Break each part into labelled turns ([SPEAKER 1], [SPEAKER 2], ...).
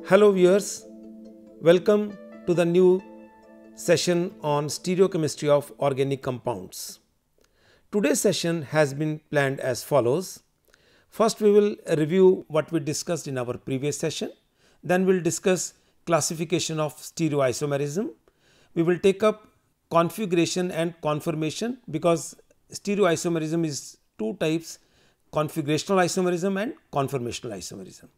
[SPEAKER 1] Hello viewers, welcome to the new session on stereochemistry of organic compounds. Today's session has been planned as follows. First we will review what we discussed in our previous session, then we will discuss classification of stereoisomerism. We will take up configuration and conformation because stereoisomerism is two types, configurational isomerism and conformational isomerism.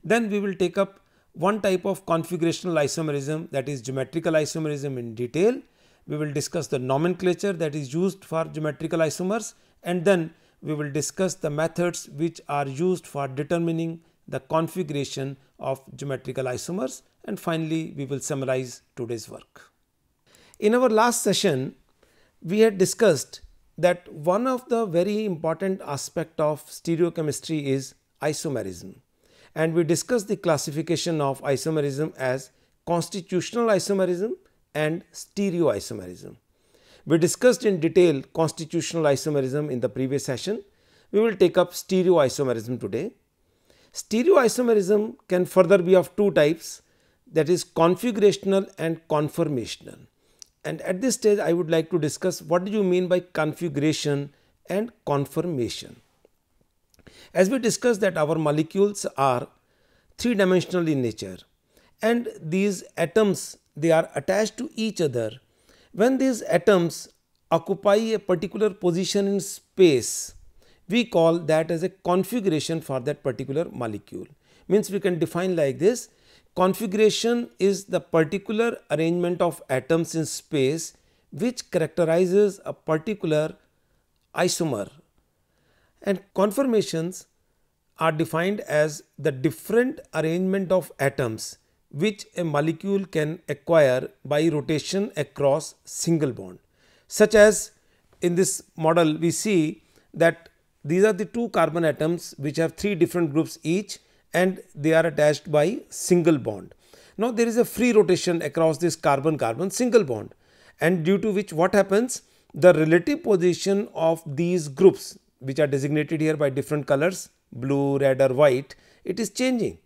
[SPEAKER 1] Then we will take up one type of configurational isomerism, that is geometrical isomerism, in detail. We will discuss the nomenclature that is used for geometrical isomers, and then we will discuss the methods which are used for determining the configuration of geometrical isomers, and finally we will summarize today's work. In our last session we had discussed that one of the very important aspect of stereochemistry is isomerism. And we discussed the classification of isomerism as constitutional isomerism and stereoisomerism. We discussed in detail constitutional isomerism in the previous session. We will take up stereoisomerism today. Stereoisomerism can further be of two types, that is configurational and conformational. And at this stage I would like to discuss what do you mean by configuration and conformation. As we discussed that our molecules are three-dimensional in nature and these atoms, they are attached to each other. When these atoms occupy a particular position in space, we call that as a configuration for that particular molecule. Means we can define like this: configuration is the particular arrangement of atoms in space which characterizes a particular isomer. And conformations are defined as the different arrangement of atoms which a molecule can acquire by rotation across single bond. Such as in this model we see that these are the two carbon atoms which have three different groups each and they are attached by single bond. Now there is a free rotation across this carbon-carbon single bond, and due to which what happens, the relative position of these groups which are designated here by different colors, blue, red or white, it is changing.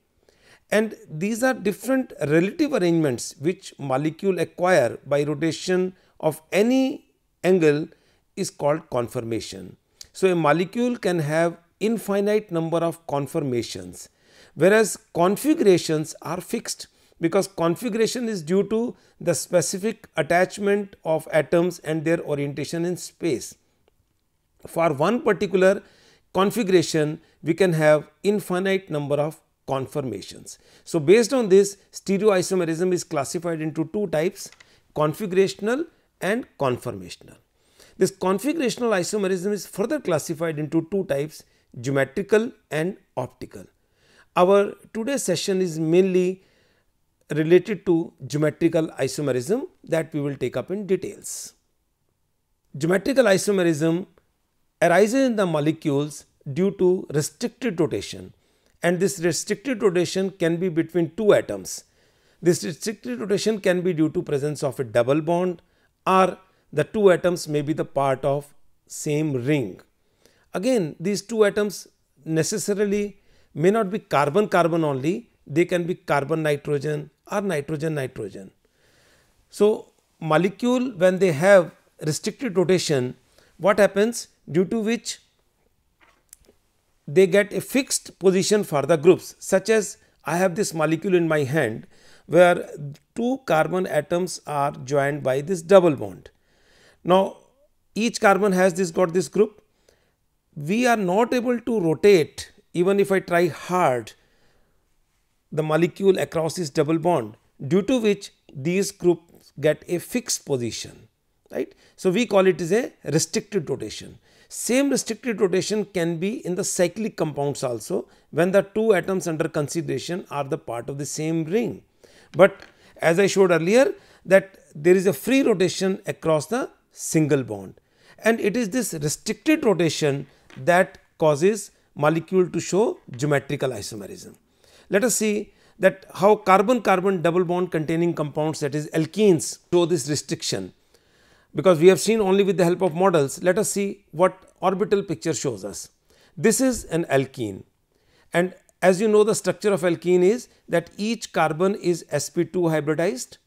[SPEAKER 1] And these are different relative arrangements which molecule acquire by rotation of any angle is called conformation. So a molecule can have infinite number of conformations, whereas configurations are fixed, because configuration is due to the specific attachment of atoms and their orientation in space. For one particular configuration we can have infinite number of conformations. So based on this, stereoisomerism is classified into two types, configurational and conformational. This configurational isomerism is further classified into two types, geometrical and optical. Our today's session is mainly related to geometrical isomerism that we will take up in details. Geometrical isomerism arises in the molecules due to restricted rotation, and this restricted rotation can be between two atoms. This restricted rotation can be due to presence of a double bond, or the two atoms may be the part of same ring. Again, these two atoms necessarily may not be carbon-carbon only, they can be carbon-nitrogen or nitrogen-nitrogen. So molecule, when they have restricted rotation, what happens, due to which they get a fixed position for the groups, such as I have this molecule in my hand where two carbon atoms are joined by this double bond. Now each carbon has got this group. We are not able to rotate, even if I try hard, the molecule across this double bond, due to which these groups get a fixed position, right. So we call it as a restricted rotation. Same restricted rotation can be in the cyclic compounds also, when the two atoms under consideration are the part of the same ring. But as I showed earlier, that there is a free rotation across the single bond, and it is this restricted rotation that causes molecule to show geometrical isomerism. Let us see that how carbon-carbon double bond containing compounds, that is alkenes, show this restriction. Because we have seen only with the help of models, let us see what orbital picture shows us. This is an alkene, and as you know, the structure of alkene is that each carbon is sp2 hybridized.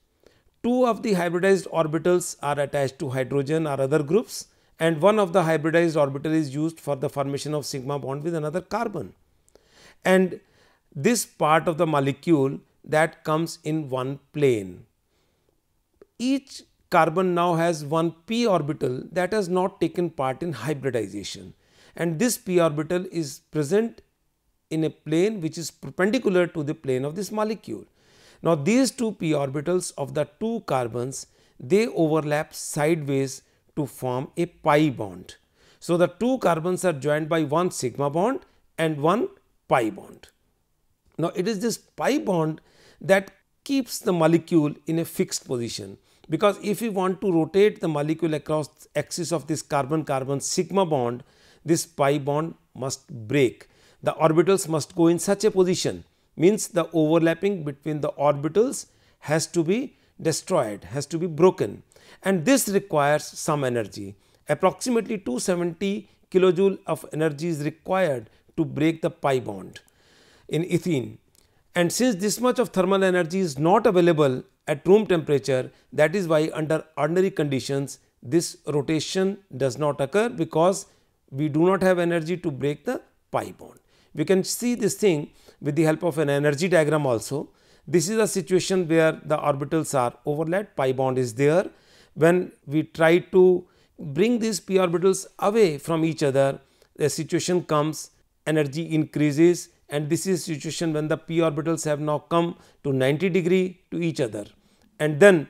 [SPEAKER 1] Two of the hybridized orbitals are attached to hydrogen or other groups, and one of the hybridized orbital is used for the formation of sigma bond with another carbon. And this part of the molecule that comes in one plane. Each carbon now has one p orbital that has not taken part in hybridization, and this p orbital is present in a plane which is perpendicular to the plane of this molecule. Now, these two p orbitals of the two carbons, they overlap sideways to form a pi bond. So, the two carbons are joined by one sigma bond and one pi bond. Now, it is this pi bond that keeps the molecule in a fixed position, because if we want to rotate the molecule across the axis of this carbon-carbon sigma bond, this pi bond must break. The orbitals must go in such a position, means the overlapping between the orbitals has to be destroyed, has to be broken, and this requires some energy. Approximately 270 kilojoule of energy is required to break the pi bond in ethene, and since this much of thermal energy is not available at room temperature, that is why under ordinary conditions this rotation does not occur, because we do not have energy to break the pi bond. We can see this thing with the help of an energy diagram also. This is a situation where the orbitals are overlapped, pi bond is there. When we try to bring these p orbitals away from each other, the situation comes, energy increases, and this is situation when the p orbitals have now come to 90 degree to each other, and then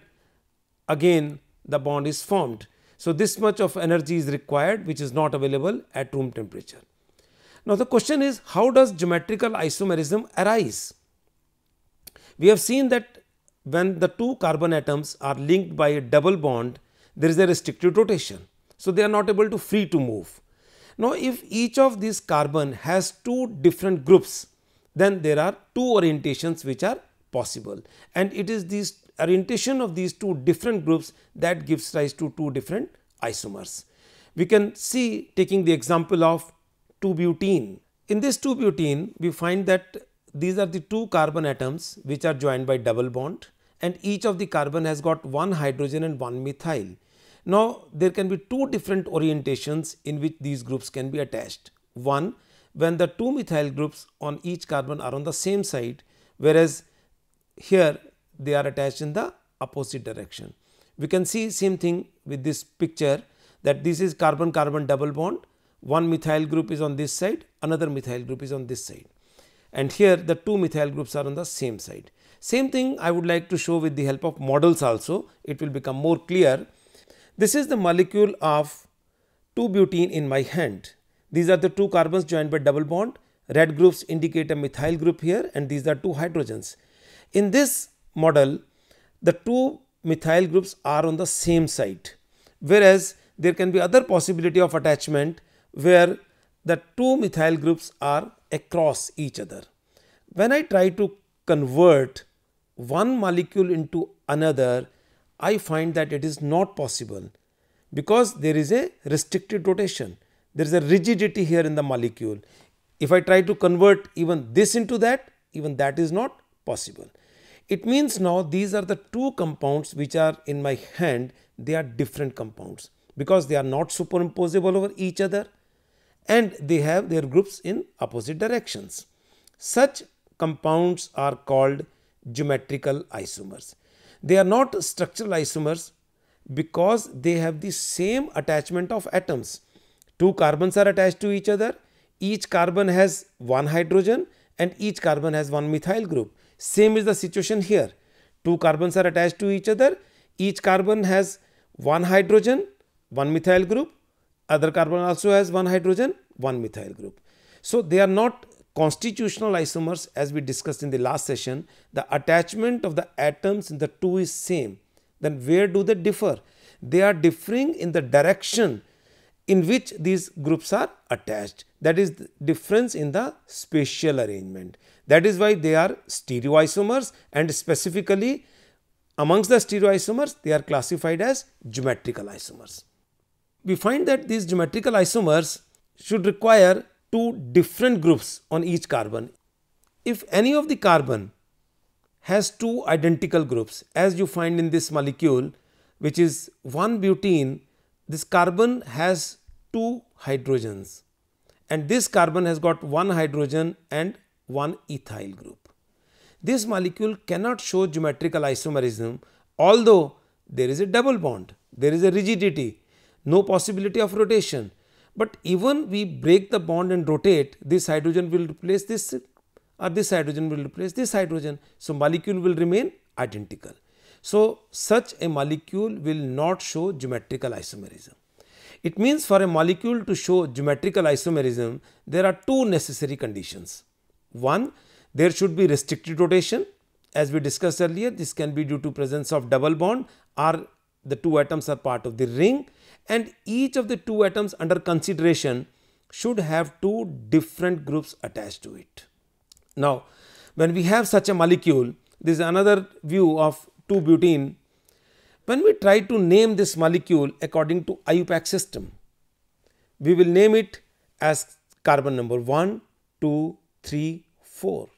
[SPEAKER 1] again the bond is formed. So, this much of energy is required, which is not available at room temperature. Now, the question is, how does geometrical isomerism arise? We have seen that when the two carbon atoms are linked by a double bond, there is a restricted rotation. So, they are not able to free to move. Now, if each of these carbon has two different groups, then there are two orientations which are possible, and it is this orientation of these two different groups that gives rise to two different isomers. We can see, taking the example of 2-butene. In this 2-butene, we find that these are the two carbon atoms which are joined by double bond, and each of the carbon has got one hydrogen and one methyl. Now, there can be two different orientations in which these groups can be attached. One, when the two methyl groups on each carbon are on the same side, whereas here they are attached in the opposite direction. We can see same thing with this picture, that this is carbon-carbon double bond, one methyl group is on this side, another methyl group is on this side, and here the two methyl groups are on the same side. Same thing I would like to show with the help of models also, it will become more clear. This is the molecule of 2-butene in my hand. These are the two carbons joined by double bond, red groups indicate a methyl group here, and these are two hydrogens. In this model, the two methyl groups are on the same side, whereas there can be other possibility of attachment where the two methyl groups are across each other. When I try to convert one molecule into another, I find that it is not possible, because there is a restricted rotation, there is a rigidity here in the molecule. If I try to convert even this into that, even that is not possible. It means now these are the two compounds which are in my hand, they are different compounds, because they are not superimposable over each other and they have their groups in opposite directions. Such compounds are called geometrical isomers. They are not structural isomers because they have the same attachment of atoms. Two carbons are attached to each other, each carbon has one hydrogen and each carbon has one methyl group. Same is the situation here. Two carbons are attached to each other, each carbon has one hydrogen, one methyl group, other carbon also has one hydrogen, one methyl group. So, they are not constitutional isomers as we discussed in the last session. The attachment of the atoms in the two is same. Then where do they differ? They are differing in the direction in which these groups are attached. That is the difference in the spatial arrangement. That is why they are stereoisomers, and specifically amongst the stereoisomers they are classified as geometrical isomers. We find that these geometrical isomers should require two different groups on each carbon. If any of the carbon has two identical groups, as you find in this molecule, which is 1-butene, this carbon has 2 hydrogens, and this carbon has got 1 hydrogen and 1 ethyl group. This molecule cannot show geometrical isomerism, although there is a double bond, there is a rigidity, no possibility of rotation. But even we break the bond and rotate, this hydrogen will replace this, or this hydrogen will replace this hydrogen. So, molecule will remain identical. So, such a molecule will not show geometrical isomerism. It means for a molecule to show geometrical isomerism, there are two necessary conditions. One, there should be restricted rotation. As we discussed earlier, this can be due to presence of double bond, or the two atoms are part of the ring, and each of the two atoms under consideration should have two different groups attached to it. Now, when we have such a molecule, this is another view of 2-butene. When we try to name this molecule according to IUPAC system, we will name it as carbon number 1, 2, 3, 4,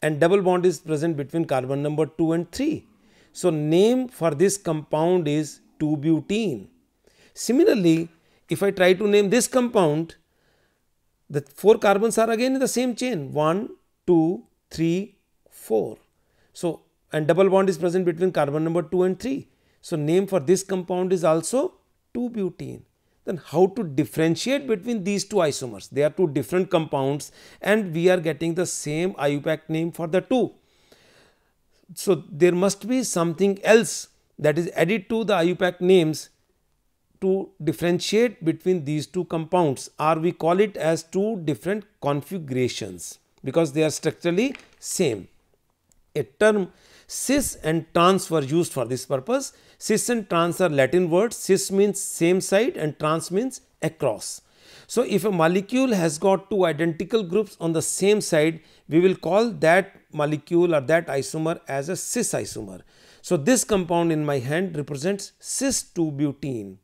[SPEAKER 1] and double bond is present between carbon number 2 and 3. So, name for this compound is 2-butene. Similarly, if I try to name this compound, the 4 carbons are again in the same chain, 1, 2, 3, 4. So, and double bond is present between carbon number 2 and 3. So, name for this compound is also 2-butene. Then how to differentiate between these two isomers? They are two different compounds and we are getting the same IUPAC name for the two. So, there must be something else that is added to the IUPAC names to differentiate between these two compounds, or we call it as two different configurations because they are structurally same. A term cis and trans were used for this purpose. Cis and trans are Latin words. Cis means same side and trans means across. So, if a molecule has got two identical groups on the same side, we will call that molecule or that isomer as a cis isomer. So, this compound in my hand represents cis 2-butene,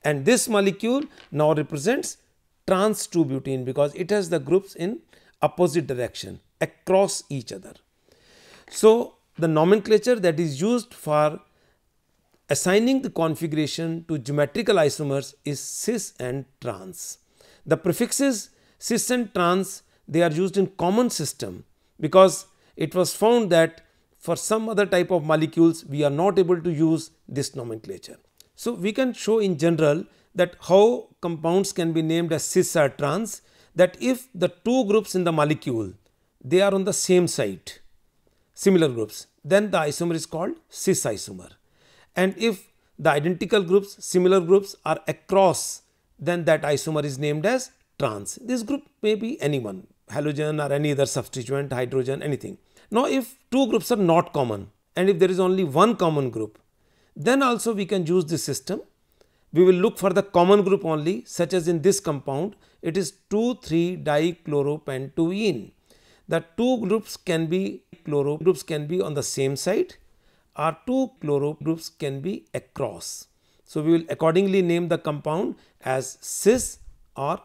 [SPEAKER 1] and this molecule now represents trans 2-butene because it has the groups in opposite direction across each other. So, the nomenclature that is used for assigning the configuration to geometrical isomers is cis and trans. The prefixes cis and trans, they are used in common system because it was found that for some other type of molecules we are not able to use this nomenclature. So, we can show in general that how compounds can be named as cis or trans, that if the two groups in the molecule, they are on the same side, similar groups, then the isomer is called cis isomer. And if the identical groups, similar groups are across, then that isomer is named as trans. This group may be anyone, halogen or any other substituent, hydrogen, anything. Now, if two groups are not common and if there is only one common group, then also we can use this system. We will look for the common group only, such as in this compound, it is 2,3-dichloropentene. The two groups can be chloro groups can be on the same side, or two chloro groups can be across. So, we will accordingly name the compound as cis or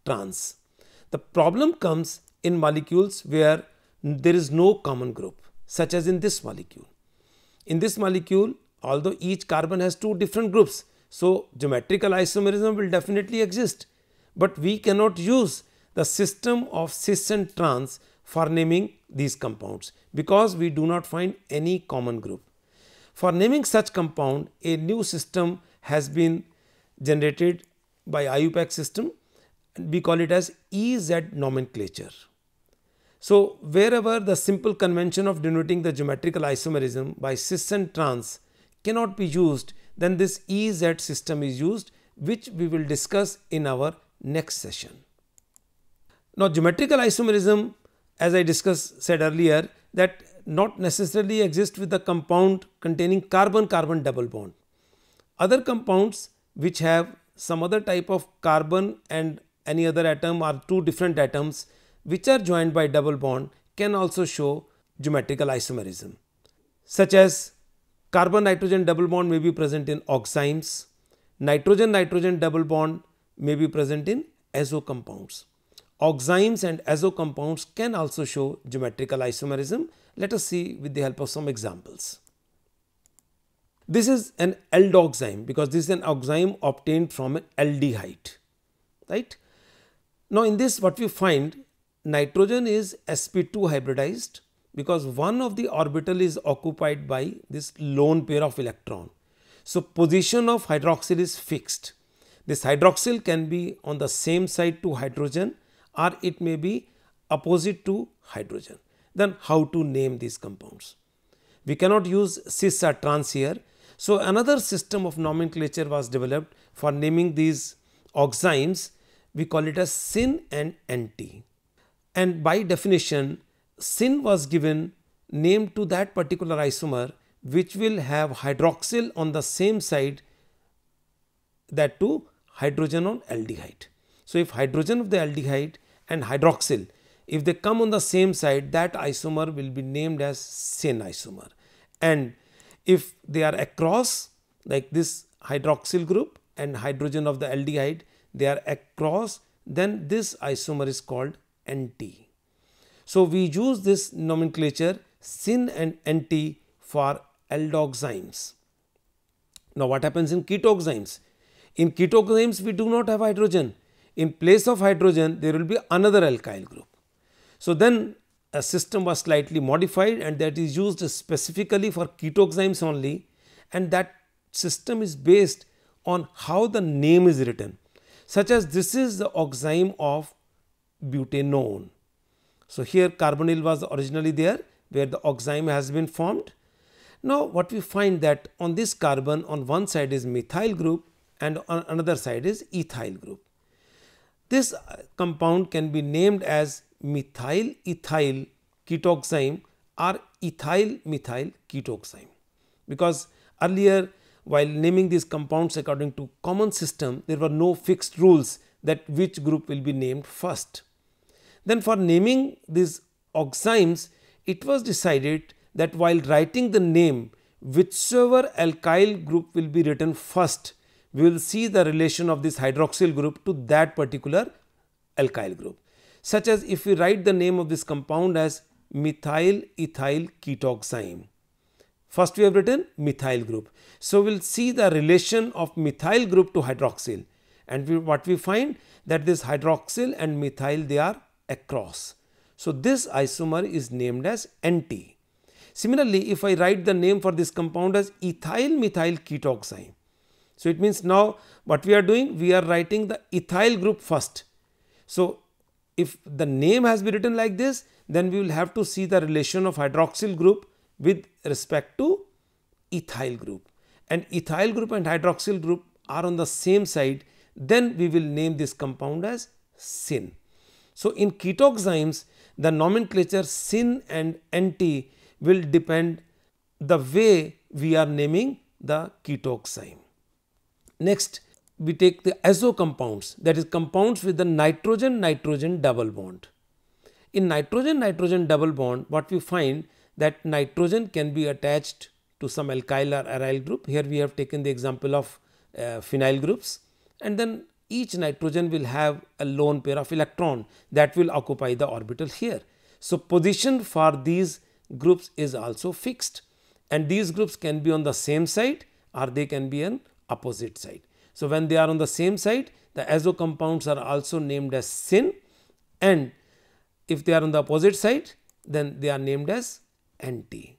[SPEAKER 1] trans. The problem comes in molecules where there is no common group, such as in this molecule. In this molecule, although each carbon has two different groups, so geometrical isomerism will definitely exist, but we cannot use the system of cis and trans for naming these compounds because we do not find any common group. For naming such compound, a new system has been generated by IUPAC system, and we call it as EZ nomenclature. So, wherever the simple convention of denoting the geometrical isomerism by cis and trans cannot be used, then this EZ system is used, which we will discuss in our next session. Now, geometrical isomerism, as I said earlier, that not necessarily exist with the compound containing carbon-carbon double bond. Other compounds which have some other type of carbon and any other atom or two different atoms which are joined by double bond can also show geometrical isomerism, such as carbon nitrogen double bond may be present in oximes, nitrogen nitrogen double bond may be present in azo compounds. Oximes and azo compounds can also show geometrical isomerism. Let us see with the help of some examples. This is an aldoxime because this is an oxime obtained from an aldehyde, right. Now, in this what we find, nitrogen is sp2 hybridized because one of the orbital is occupied by this lone pair of electron. So, position of hydroxyl is fixed. This hydroxyl can be on the same side to hydrogen or it may be opposite to hydrogen. Then how to name these compounds? We cannot use cis or trans here. So, another system of nomenclature was developed for naming these oximes. We call it as syn and anti. And by definition, syn was given name to that particular isomer which will have hydroxyl on the same side, that to hydrogen on aldehyde. So, if hydrogen of the aldehyde and hydroxyl, if they come on the same side, that isomer will be named as syn isomer. And if they are across, like this hydroxyl group and hydrogen of the aldehyde, they are across, then this isomer is called anti. So, we use this nomenclature syn and anti for aldoximes. Now, what happens in ketoximes? In ketoximes, we do not have hydrogen. In place of hydrogen, there will be another alkyl group. So, then a system was slightly modified and that is used specifically for ketoximes only, and that system is based on how the name is written, such as this is the oxime of butanone. So, here carbonyl was originally there where the oxime has been formed. Now, what we find that on this carbon on one side is methyl group and on another side is ethyl group. This compound can be named as methyl ethyl ketoxime or ethyl methyl ketoxime, because earlier while naming these compounds according to common system, there were no fixed rules that which group will be named first. Then for naming these oximes, it was decided that while writing the name, whichever alkyl group will be written first, we will see the relation of this hydroxyl group to that particular alkyl group. Such as if we write the name of this compound as methyl ethyl ketoxime, first we have written methyl group. So, we will see the relation of methyl group to hydroxyl, and what we find that this hydroxyl and methyl, they are across. So, this isomer is named as anti. Similarly, if I write the name for this compound as ethyl methyl ketoxime, so it means now what we are doing, we are writing the ethyl group first. So, if the name has been written like this, then we will have to see the relation of hydroxyl group with respect to ethyl group, and ethyl group and hydroxyl group are on the same side, then we will name this compound as syn. So, in ketoximes, the nomenclature syn and anti will depend the way we are naming the ketoxime. Next, we take the azo compounds, that is compounds with the nitrogen nitrogen double bond. In nitrogen nitrogen double bond, what we find that nitrogen can be attached to some alkyl or aryl group. Here we have taken the example of phenyl groups, and then each nitrogen will have a lone pair of electron that will occupy the orbital here. So, position for these groups is also fixed, and these groups can be on the same side or they can be on opposite side. So, when they are on the same side, the azo compounds are also named as syn, and if they are on the opposite side, then they are named as anti.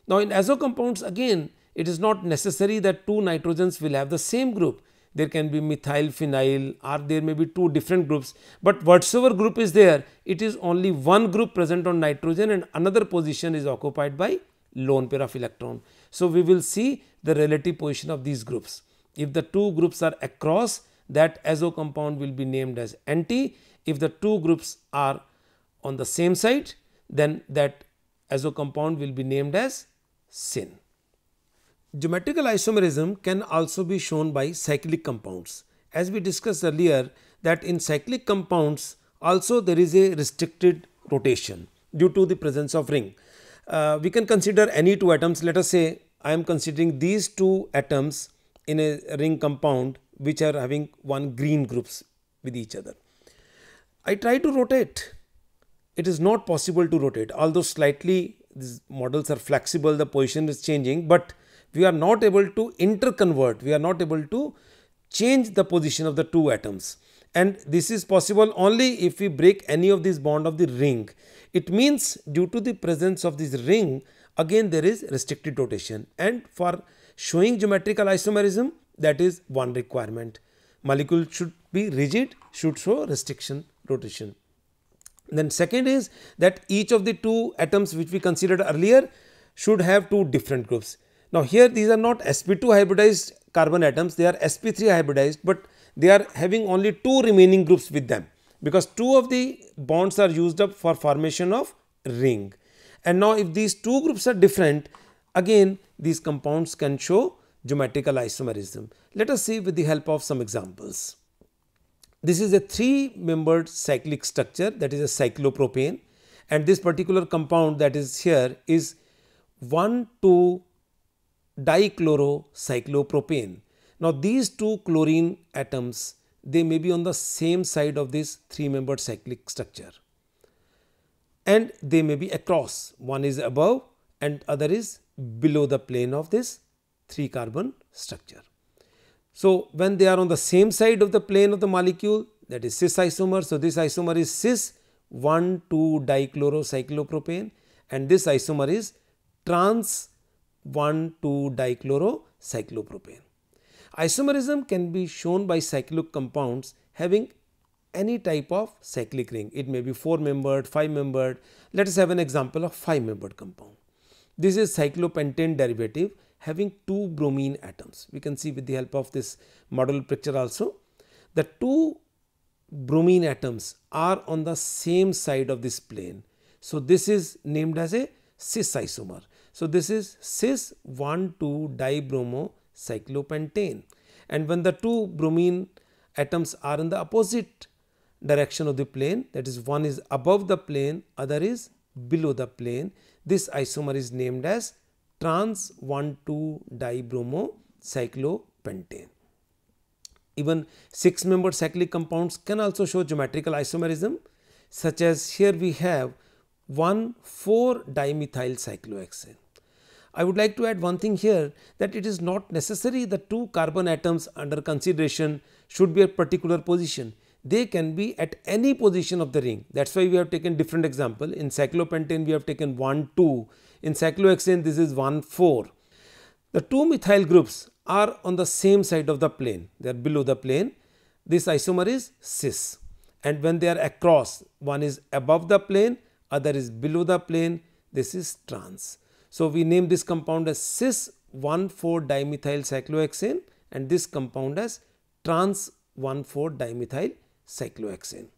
[SPEAKER 1] Now, in azo compounds again, it is not necessary that two nitrogens will have the same group. There can be methyl phenyl or there may be two different groups, but whatsoever group is there, it is only one group present on nitrogen and another position is occupied by lone pair of electron. So, we will see the relative position of these groups. If the two groups are across, that azo compound will be named as anti. If the two groups are on the same side, then that azo compound will be named as syn. Geometrical isomerism can also be shown by cyclic compounds, as we discussed earlier, that in cyclic compounds also there is a restricted rotation due to the presence of ring. We can consider any two atoms. Let us say I am considering these two atoms in a ring compound which are having one green groups with each other. I try to rotate. It is not possible to rotate, although slightly these models are flexible, the position is changing, but we are not able to interconvert, we are not able to change the position of the two atoms, and this is possible only if we break any of these bond of the ring. It means due to the presence of this ring, again there is restricted rotation, and for showing geometrical isomerism, that is one requirement. Molecule should be rigid, should show restriction rotation. Then second is that each of the two atoms which we considered earlier should have two different groups. Now here these are not sp2 hybridized carbon atoms, they are sp3 hybridized, but they are having only two remaining groups with them, because two of the bonds are used up for formation of ring. And now if these two groups are different, again these compounds can show geometrical isomerism. Let us see with the help of some examples. This is a 3-membered cyclic structure, that is a cyclopropane, and this particular compound that is here is 1,2-dichlorocyclopropane. Now these two chlorine atoms, they may be on the same side of this 3-membered cyclic structure, and they may be across, one is above and other is below the plane of this 3-carbon structure. So when they are on the same side of the plane of the molecule, that is cis isomer. So this isomer is cis 1,2-dichlorocyclopropane, and this isomer is trans 1,2-dichlorocyclopropane. Isomerism can be shown by cyclic compounds having any type of cyclic ring. It may be 4-membered, 5-membered. Let us have an example of 5-membered compound. This is cyclopentane derivative having two bromine atoms. We can see with the help of this model picture also. The two bromine atoms are on the same side of this plane. So this is named as a cis isomer. So this is cis 1,2-dibromocyclopentane. And when the two bromine atoms are in the opposite direction of the plane, that is one is above the plane, other is below the plane, this isomer is named as trans 1,2-dibromocyclopentane. Even 6-membered cyclic compounds can also show geometrical isomerism, such as here we have 1,4-dimethyl-cyclohexane. I would like to add one thing here, that it is not necessary the two carbon atoms under consideration should be at particular position. They can be at any position of the ring. That is why we have taken different example. In cyclopentane we have taken 1, 2. In cyclohexane this is 1, 4. The two methyl groups are on the same side of the plane, they are below the plane. This isomer is cis, and when they are across, one is above the plane, other is below the plane, this is trans. So we name this compound as cis 1,4-dimethyl-cyclohexane and this compound as trans 1,4-dimethyl-cyclohexane.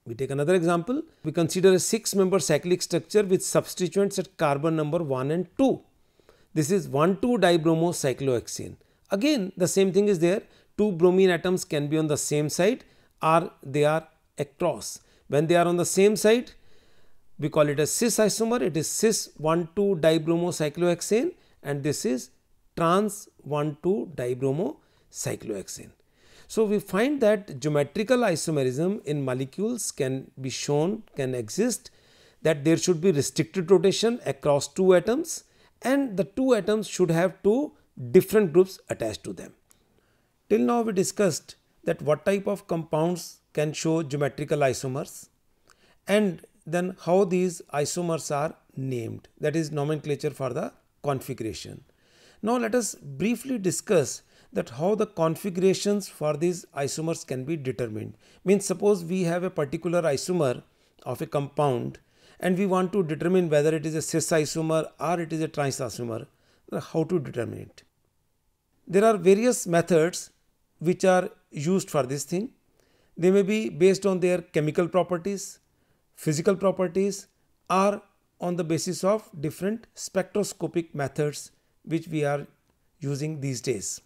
[SPEAKER 1] We take another example. We consider a 6-member cyclic structure with substituents at carbon number 1 and 2. This is 1,2-dibromocyclohexane. Again the same thing is there. Two bromine atoms can be on the same side or they are across. When they are on the same side, we call it a cis isomer. It is cis 1,2-dibromocyclohexane and this is trans 1,2-dibromocyclohexane. So we find that geometrical isomerism in molecules can be shown, can exist, that there should be restricted rotation across two atoms and the two atoms should have two different groups attached to them. Till now we discussed that what type of compounds can show geometrical isomers and then how these isomers are named, that is nomenclature for the configuration. Now let us briefly discuss that how the configurations for these isomers can be determined. Means suppose we have a particular isomer of a compound and we want to determine whether it is a cis isomer or it is a trans isomer, how to determine it. There are various methods which are used for this thing. They may be based on their chemical properties, physical properties, or on the basis of different spectroscopic methods which we are using these days.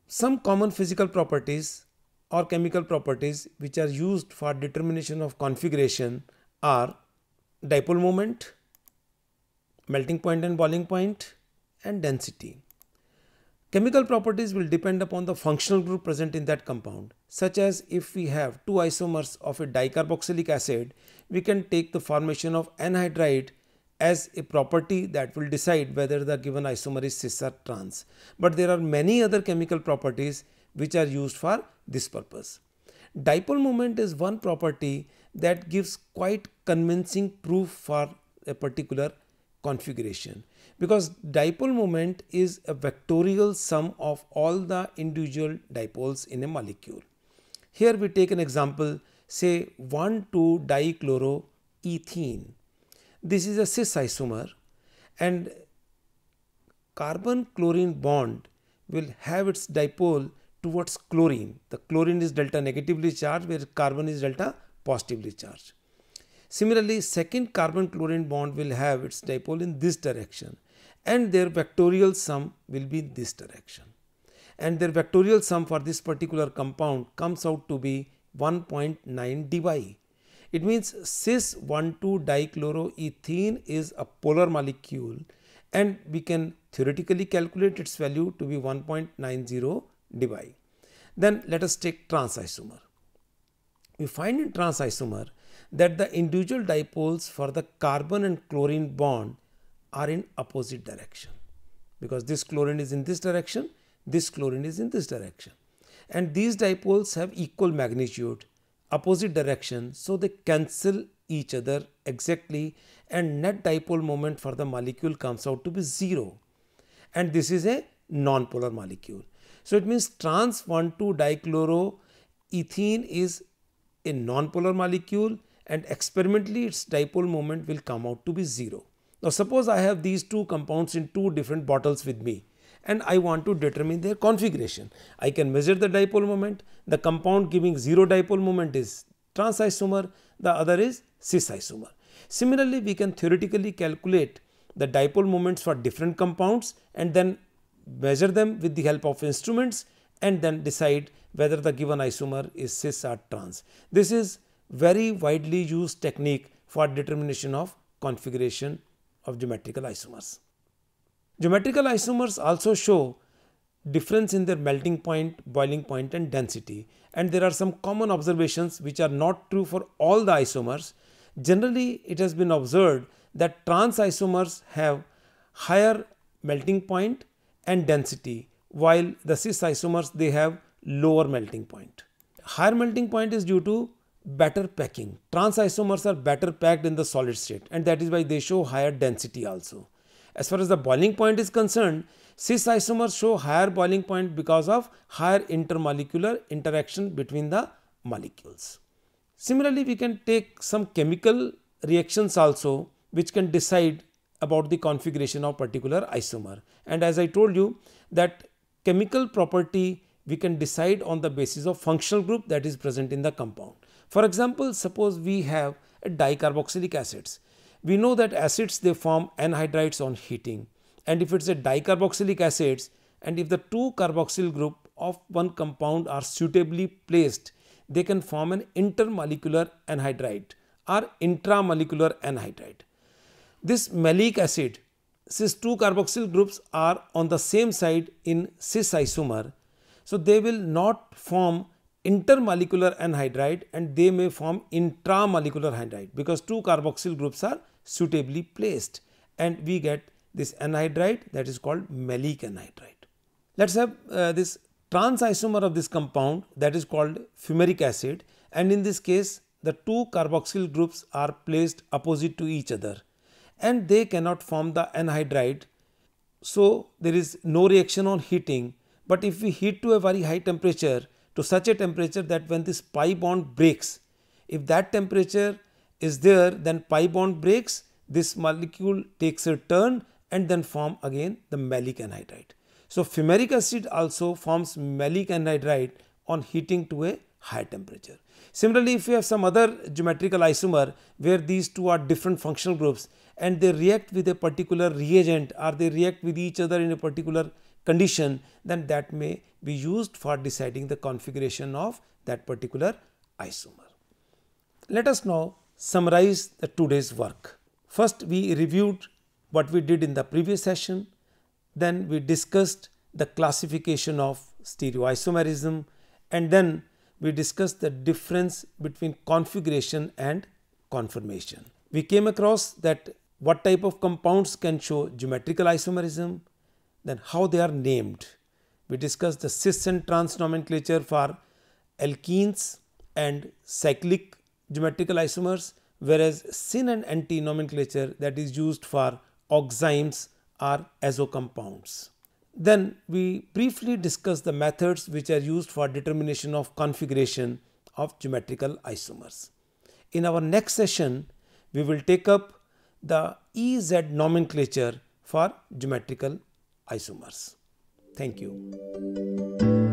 [SPEAKER 1] Some common physical properties or chemical properties which are used for determination of configuration are dipole moment, melting point and boiling point, and density. Chemical properties will depend upon the functional group present in that compound, such as if we have two isomers of a dicarboxylic acid, we can take the formation of anhydride as a property that will decide whether the given isomer is cis or trans. But there are many other chemical properties which are used for this purpose. Dipole moment is one property that gives quite convincing proof for a particular configuration, because dipole moment is a vectorial sum of all the individual dipoles in a molecule. Here we take an example, say 1,2-dichloroethene. This is a cis isomer, and carbon chlorine bond will have its dipole towards chlorine. The chlorine is delta negatively charged, where carbon is delta positively charged. Similarly, second carbon chlorine bond will have its dipole in this direction, and their vectorial sum will be in this direction. And their vectorial sum for this particular compound comes out to be 1.9 dy. It means cis 1,2-dichloroethene is a polar molecule, and we can theoretically calculate its value to be 1.90 dy. Then let us take trans isomer. We find in trans isomer that the individual dipoles for the carbon and chlorine bond are in opposite direction, because this chlorine is in this direction, this chlorine is in this direction, and these dipoles have equal magnitude, opposite direction, so they cancel each other exactly, and net dipole moment for the molecule comes out to be 0, and this is a non-polar molecule. So it means trans 1,2-dichloroethene is a non-polar molecule, and experimentally its dipole moment will come out to be 0. Now suppose I have these two compounds in two different bottles with me, and I want to determine their configuration. I can measure the dipole moment. The compound giving 0 dipole moment is trans isomer, the other is cis isomer. Similarly, we can theoretically calculate the dipole moments for different compounds and then measure them with the help of instruments, and then decide whether the given isomer is cis or trans. This is very widely used technique for determination of configuration of geometrical isomers. Geometrical isomers also show difference in their melting point, boiling point, and density, and there are some common observations which are not true for all the isomers. Generally, it has been observed that trans isomers have higher melting point and density, while the cis isomers, they have lower melting point. Higher melting point is due to better packing. Trans isomers are better packed in the solid state, and that is why they show higher density also. As far as the boiling point is concerned, cis isomers show higher boiling point because of higher intermolecular interaction between the molecules. Similarly, we can take some chemical reactions also which can decide about the configuration of particular isomer. And as I told you, that chemical property we can decide on the basis of functional group that is present in the compound. For example, suppose we have a dicarboxylic acids. We know that acids, they form anhydrides on heating, and if it's a dicarboxylic acids, and if the two carboxyl group of one compound are suitably placed, they can form an intermolecular anhydride or intramolecular anhydride. This malic acid, since two carboxyl groups are on the same side in cis isomer, so they will not form intermolecular anhydride, and they may form intramolecular anhydride because two carboxyl groups are suitably placed, and we get this anhydride that is called malic anhydride. Let's have this trans isomer of this compound that is called fumaric acid, and in this case the two carboxyl groups are placed opposite to each other and they cannot form the anhydride, so there is no reaction on heating. But if we heat to a very high temperature, to such a temperature that when this pi bond breaks, if that temperature is there, then pi bond breaks, this molecule takes a turn and then form again the malic anhydride. So fumaric acid also forms malic anhydride on heating to a higher temperature. Similarly, if you have some other geometrical isomer where these two are different functional groups and they react with a particular reagent or they react with each other in a particular condition, then that may be used for deciding the configuration of that particular isomer. Let us now summarize the today's work. First, we reviewed what we did in the previous session. Then we discussed the classification of stereoisomerism, and then we discussed the difference between configuration and conformation. We came across that what type of compounds can show geometrical isomerism, then how they are named. We discussed the cis and trans nomenclature for alkenes and cyclic geometrical isomers, whereas syn and anti nomenclature that is used for oximes or azo compounds. Then we briefly discussed the methods which are used for determination of configuration of geometrical isomers. In our next session, we will take up the EZ nomenclature for geometrical isomers. Thank you.